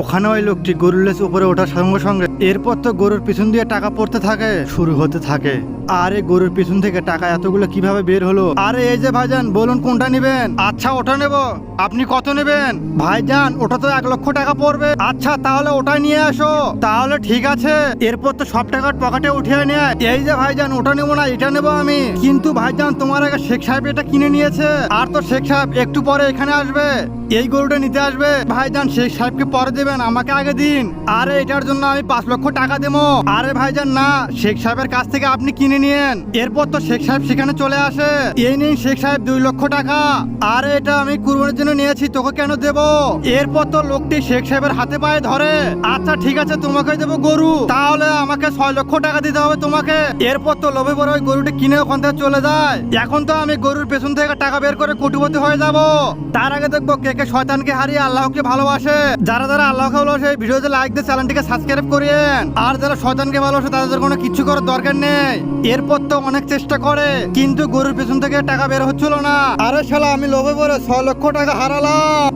ওখানে ওই লোকটি গরুর লেজ উপরে ওঠার সঙ্গে সঙ্গে এরপর তো গরুর পিছন দিয়ে টাকা পড়তে থাকে, শুরু হতে থাকে। আরে গরুর পিছন থেকে টাকা এতগুলো কিভাবে বের হলো? আরে এই যে ভাইজান, বলুন কোনটা নেবেন? আচ্ছা ওটা নেব। আপনি কত নেবেন? ভাইজান ওটা তো 1 লক্ষ টাকা পড়বে। আচ্ছা তাহলে ওটাই নিয়ে আসো। তাহলে ঠিক আছে। এরপর তো সব টাকা পকেটে উঠিয়ে নেয়। এই যে ভাইজান, ওটা নেবো না, এটা নেবো আমি। কিন্তু ভাইজান তোমার আগে শেখ সাহেব এটা কিনে নিয়েছে, আর তো শেখ সাহেব একটু পরে এখানে আসবে, এই গরুটা নিতে আসবে। ভাইজান শেখ সাহেবকে পরে দেবেন, আমাকে আগে দিন। আরে এটার জন্য আমি 5 লক্ষ টাকা দেবো। আরে ভাইজান না, শেখ সাহেবের কাছ থেকে আপনি কিনে নিয়েন। এরপর তো শেখ সাহেব সেখানে চলে আসে। এই নিন শেখ সাহেব 2 লক্ষ টাকা। আরে এটা আমি কুরবানির জন্য নিয়েছি, তোকে কেন দেব? এরপর তো লোকটি শেখ সাহেবের হাতে পায়ে ধরে। আচ্ছা ঠিক আছে, তোমাকে দেবো গরু। তাহলে আমাকে 6 লক্ষ টাকা দিতে হবে তোমাকে। এরপর তো লোভে পড়ে ওই গরুটি কিনে ওখান থেকে চলে যায়। এখন তো আমি গরুর পেছন থেকে টাকা বের করে কোটিপতি হয়ে যাব। তার আগে দেখবো কে কে শয়তানকে হারিয়ে আল্লাহকে ভালোবাসে। যারা যারা আল্লাহকে ভালোবাসে ভিডিওতে লাইক দিয়ে চ্যানেলটিকে সাবস্ক্রাইব করিয়েন। আর যারা শয়তানকে ভালোবাসে তাদের কোনো কিচ্ছু করার দরকার নেই। এরপর তো অনেক চেষ্টা করে, কিন্তু গরুর পেছন থেকে টাকা বের হচ্ছিল না। আরে শালা, আমি লোভে পড়ে 6 লক্ষ টাকা হারালাম।